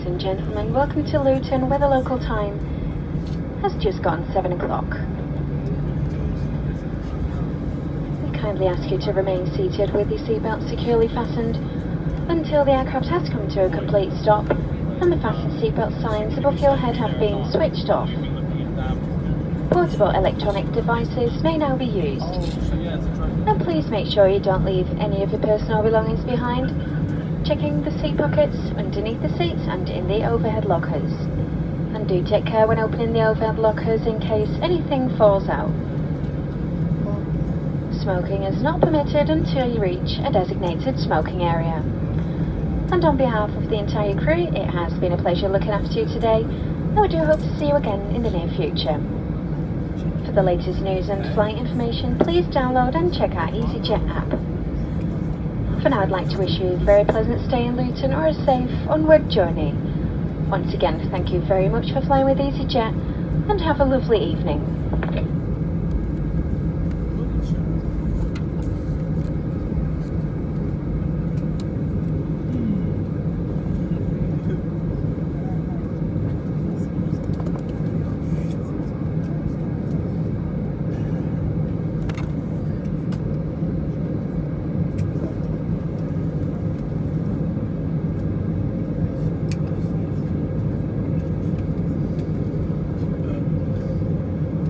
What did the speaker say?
Ladies and gentlemen, welcome to Luton, where the local time has just gone 7 o'clock. We kindly ask you to remain seated with your seatbelt securely fastened until the aircraft has come to a complete stop and the fasten seatbelt signs above your head have been switched off. Portable electronic devices may now be used. And please make sure you don't leave any of your personal belongings behind, checking the seat pockets, underneath the seats and in the overhead lockers. And do take care when opening the overhead lockers in case anything falls out. Smoking is not permitted until you reach a designated smoking area. And on behalf of the entire crew, it has been a pleasure looking after you today, and we do hope to see you again in the near future. For the latest news and flight information, please download and check our easyJet app. For now, I'd like to wish you a very pleasant stay in Luton or a safe onward journey. Once again, thank you very much for flying with easyJet, and have a lovely evening.